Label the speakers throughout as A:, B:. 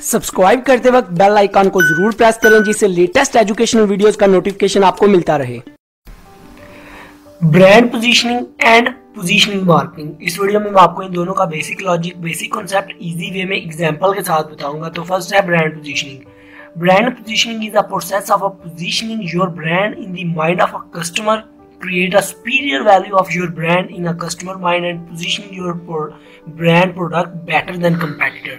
A: Subscribe करते वक्त bell icon को जरूर प्रेस करें जिससे लेटेस्ट एजुकेशनल वीडियोस का नोटिफिकेशन आपको मिलता रहे। Brand positioning and positioning marketing, इस वीडियो में मैं आपको इन दोनों का basic logic, basic concept easy way में एग्जांपल के साथ बताऊंगा। तो फर्स्ट है brand positioning. Brand positioning is a process of positioning your brand in the mind of a customer, create a superior value of your brand in a customer mind and position your brand product better than competitor।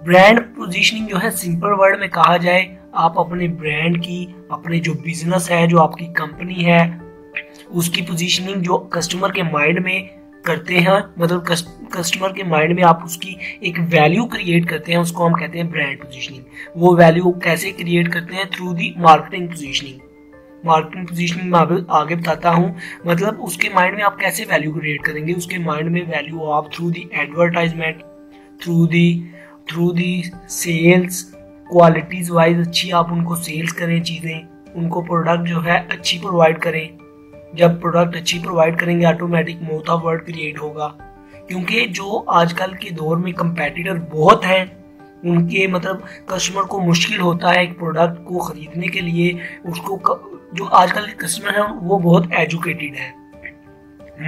A: Brand positioning जो है simple word में कहा जाए, आप अपने brand की, अपने जो बिजनेस है, जो आपकी कंपनी है, उसकी पोजीशनिंग जो कस्टमर के माइंड में करते हैं, मतलब कस्टमर के माइंड में आप उसकी एक वैल्यू क्रिएट करते हैं, उसको हम कहते हैं ब्रांड पोजीशनिंग। वो वैल्यू कैसे क्रिएट करते हैं? Through the marketing positioning. Marketing positioning मैं आगे बताता हूँ, मतलब उसके माइंड में आप कैसे वैल्यू क्रिएट करेंगे। उसके माइंड में वैल्यू आप through the advertisement, through the sales, qualities wise अच्छी आप उनको सेल्स करें चीज़ें, उनको प्रोडक्ट जो है अच्छी प्रोवाइड करें। जब प्रोडक्ट अच्छी प्रोवाइड करेंगे automatic moth of word create होगा, क्योंकि जो आजकल के दौर में कंपेटिटर बहुत हैं, उनके मतलब कस्टमर को मुश्किल होता है एक प्रोडक्ट को खरीदने के लिए। उसको जो आजकल के कस्टमर हैं वो बहुत एजुकेटेड है,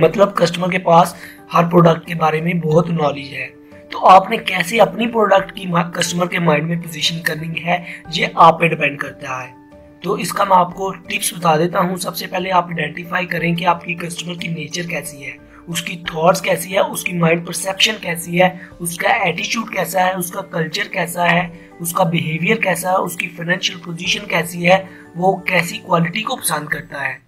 A: मतलब कस्टमर के पास हर प्रोडक्ट के बारे में बहुत नॉलेज है। तो आपने कैसे अपनी प्रोडक्ट की कस्टमर के माइंड में पोजीशन करनी है, ये आप पे डिपेंड करता है। तो इसका मैं आपको टिप्स बता देता हूँ। सबसे पहले आप आइडेंटिफाई करें कि आपकी कस्टमर की नेचर कैसी है, उसकी थॉट्स कैसी है, उसकी माइंड परसेप्शन कैसी है, उसका एटीट्यूड कैसा है, उसका कल्चर कैसा है, उसका बिहेवियर कैसा है, उसकी फाइनेंशियल पोजीशन कैसी है, वो कैसी क्वालिटी को पसंद करता है,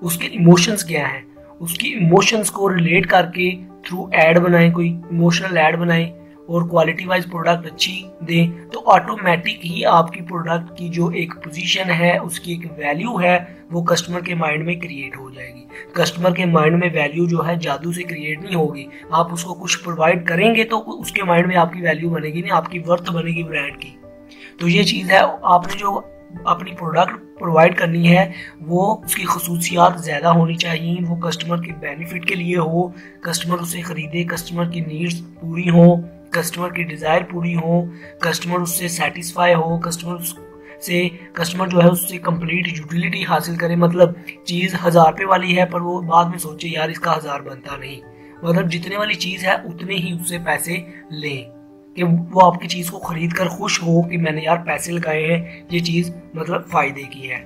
A: उसके इमोशंस क्या हैं। उसकी इमोशंस को रिलेट करके थ्रू एड बनाएं, कोई इमोशनल एड बनाएं और क्वालिटी वाइज प्रोडक्ट अच्छी दें, तो ऑटोमेटिक ही आपकी प्रोडक्ट की जो एक पोजीशन है, उसकी एक वैल्यू है, वो कस्टमर के माइंड में क्रिएट हो जाएगी। कस्टमर के माइंड में वैल्यू जो है जादू से क्रिएट नहीं होगी, आप उसको कुछ प्रोवाइड करेंगे तो उसके माइंड में आपकी वैल्यू बनेगी, नहीं आपकी वर्थ बनेगी ब्रांड की। तो ये चीज़ है, आपने जो अपनी प्रोडक्ट प्रोवाइड करनी है वो उसकी खसूसियात ज़्यादा होनी चाहिए, वो कस्टमर के बेनिफिट के लिए हो, कस्टमर उसे ख़रीदे, कस्टमर की नीड्स पूरी हो, कस्टमर की डिज़ायर पूरी हो, कस्टमर उससे सेटिस्फाई हो, कस्टमर जो है उससे कंप्लीट यूटिलिटी हासिल करे। मतलब चीज़ 1000 रुपये वाली है पर वो बाद में सोचे यार इसका 1000 बनता नहीं, मतलब जितने वाली चीज़ है उतने ही उससे पैसे लें, कि वो आपकी चीज़ को खरीद कर खुश हो कि मैंने यार पैसे लगाए हैं, ये चीज़ मतलब फ़ायदे की है,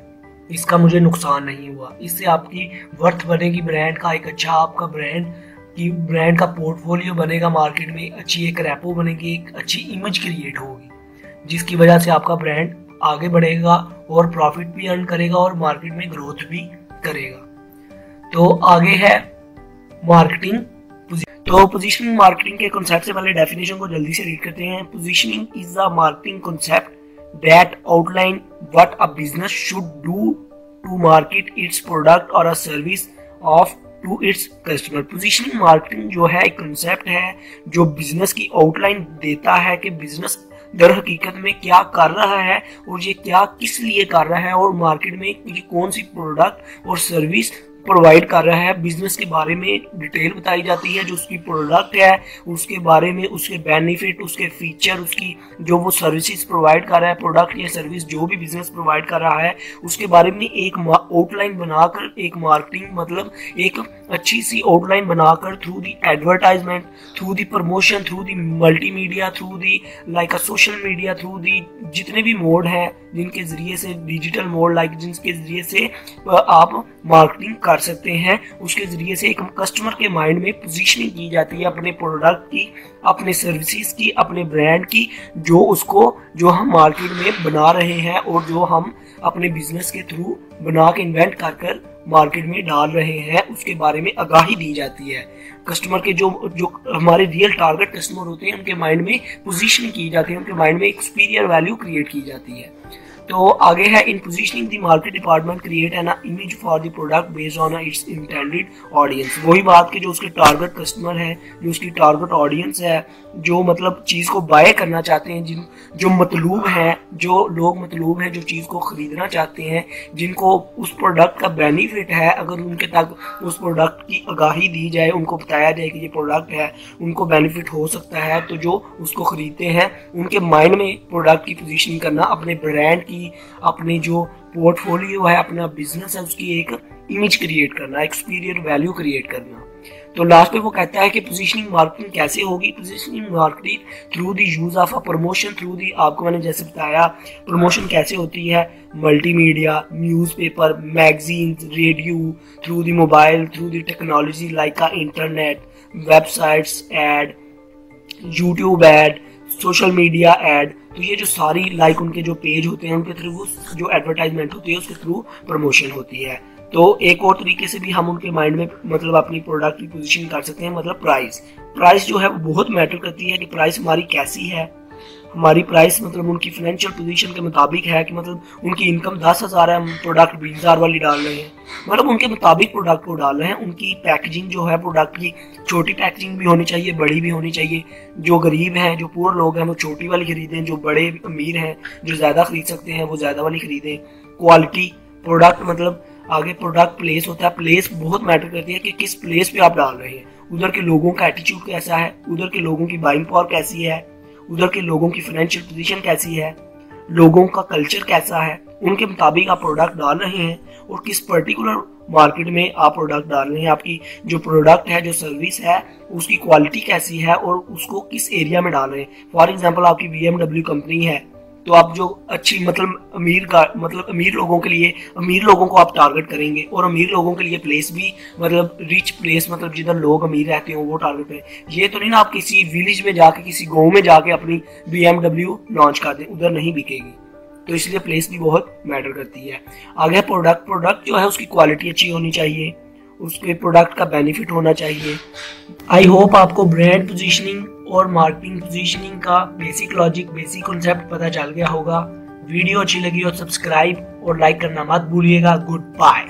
A: इसका मुझे नुकसान नहीं हुआ। इससे आपकी वर्थ बनेगी ब्रांड का, एक अच्छा आपका ब्रांड का पोर्टफोलियो बनेगा मार्केट में, अच्छी एक रैपो बनेगी, एक अच्छी इमेज क्रिएट होगी, जिसकी वजह से आपका ब्रांड आगे बढ़ेगा और प्रॉफिट भी अर्न करेगा और मार्केट में ग्रोथ भी करेगा। तो आगे है मार्केटिंग। तो पोजीशनिंग मार्केटिंग के कॉन्सेप्ट से पहले डेफिनेशन को जल्दी से रीड करते हैं। Positioning is a marketing concept that outline what a business should do to market its product or a service of to its customer. Positioning marketing जो है एक कॉन्सेप्ट है जो बिजनेस की आउटलाइन देता है कि बिजनेस दर हकीकत में क्या कर रहा है और ये क्या किस लिए कर रहा है, और मार्केट में ये कौन सी प्रोडक्ट और सर्विस प्रोवाइड कर रहा है। बिजनेस के बारे में डिटेल बताई जाती है, जो उसकी प्रोडक्ट है उसके बारे में, उसके बेनिफिट, उसके फीचर, उसकी जो वो सर्विसेज प्रोवाइड कर रहा है, प्रोडक्ट या सर्विस जो भी बिजनेस प्रोवाइड कर रहा है, उसके बारे में एक आउटलाइन बनाकर, एक मार्केटिंग मतलब एक अच्छी सी आउटलाइन बनाकर through the advertisement, through the promotion, through the multimedia, through the like a social media, through the जितने भी मोड है जिनके जरिए से, डिजिटल मोड लाइक जिनके जरिए से आप मार्केटिंग कर सकते हैं, उसके जरिए से एक कस्टमर के माइंड में पोजीशनिंग की जाती है अपने प्रोडक्ट की, अपने सर्विसेज की, अपने ब्रांड की, जो हम मार्केट में बना रहे हैं और जो हम अपने बिजनेस के थ्रू बना के इन्वेंट कर मार्केट में डाल रहे हैं, उसके बारे में आगाही दी जाती है। कस्टमर के जो हमारे रियल टारगेट कस्टमर होते हैं उनके माइंड में पोजीशनिंग की जाती है, उनके माइंड में एक सुपीरियर वैल्यू क्रिएट की जाती है। तो आगे है, in positioning the market department create an image for the product based on its intended audience. वही बात कि जो उसके टारगेट कस्टमर है, जो उसकी टारगेट ऑडियंस है, जो मतलब चीज़ को बाय करना चाहते हैं, जो मतलूब हैं, जो लोग मतलूब हैं, जो चीज़ को ख़रीदना चाहते हैं, जिनको उस प्रोडक्ट का बेनिफिट है, अगर उनके तक उस प्रोडक्ट की आगाही दी जाए, उनको बताया जाए कि ये प्रोडक्ट है, उनको बेनिफिट हो सकता है, तो जो उसको ख़रीदते हैं उनके माइंड में प्रोडक्ट की पोजीशनिंग करना, अपने ब्रांड की, अपने जो पोर्टफोलियो है, अपना बिजनेस है, उसकी एक इमेज क्रिएट करना, एक सुपीरियर वैल्यू क्रिएट करना। तो लास्ट पे वो कहता है कि पोजीशनिंग मार्केटिंग कैसे होगी। Positioning marketing through the use of a promotion, through the, आपको मैंने जैसे बताया प्रमोशन कैसे होती है, multimedia, newspaper, magazines, radio, through the mobile, through the technology like internet, websites ad, YouTube ad, social media ad. तो ये जो सारी लाइक उनके जो पेज होते हैं, उनके थ्रू जो एडवर्टाइजमेंट होती है, उसके थ्रू प्रमोशन होती है। तो एक और तरीके से भी हम उनके माइंड में मतलब अपनी प्रोडक्ट की पोजीशन कर सकते हैं, मतलब प्राइस जो है वो बहुत मैटर करती है कि प्राइस हमारी कैसी है। हमारी प्राइस मतलब उनकी फाइनेंशियल पोजीशन के मुताबिक है कि मतलब उनकी इनकम 10,000 है, हम प्रोडक्ट 20,000 वाली डाल रहे हैं, मतलब उनके मुताबिक प्रोडक्ट को डाल रहे हैं। उनकी पैकेजिंग जो है प्रोडक्ट की, छोटी पैकेजिंग भी होनी चाहिए, बड़ी भी होनी चाहिए। जो गरीब हैं, जो पुअर लोग हैं, वो छोटी वाली खरीदें, जो बड़े अमीर हैं, जो ज़्यादा खरीद सकते हैं, वो ज़्यादा वाली खरीदें। क्वालिटी प्रोडक्ट, मतलब आगे प्रोडक्ट प्लेस होता है, प्लेस बहुत मैटर करती है कि किस प्लेस पे आप डाल रहे हैं, उधर के लोगों का एटीट्यूड कैसा है, उधर के लोगों की बाइंग पावर कैसी है, उधर के लोगों की फाइनेंशियल पोजीशन कैसी है, लोगों का कल्चर कैसा है, उनके मुताबिक आप प्रोडक्ट डाल रहे हैं और किस पर्टिकुलर मार्केट में आप प्रोडक्ट डाल रहे हैं। आपकी जो प्रोडक्ट है, जो सर्विस है, उसकी क्वालिटी कैसी है और उसको किस एरिया में डाल रहे हैं। फॉर एग्जांपल आपकी BMW कंपनी है, तो आप जो अच्छी मतलब अमीर लोगों के लिए, अमीर लोगों को आप टारगेट करेंगे, और अमीर लोगों के लिए प्लेस भी मतलब रिच प्लेस, मतलब जिधर लोग अमीर रहते हो वो टारगेट है। ये तो नहीं ना आप किसी विलेज में जाके, किसी गांव में जाके अपनी BMW लॉन्च कर दें, उधर नहीं बिकेगी। तो इसलिए प्लेस भी बहुत मैटर करती है। आगे प्रोडक्ट जो है उसकी क्वालिटी अच्छी होनी चाहिए, उसके प्रोडक्ट का बेनिफिट होना चाहिए। आई होप आपको ब्रांड पोजीशनिंग और मार्केटिंग पोजीशनिंग का बेसिक लॉजिक, बेसिक कॉन्सेप्ट पता चल गया होगा। वीडियो अच्छी लगी हो सब्सक्राइब और लाइक करना मत भूलिएगा। Good bye.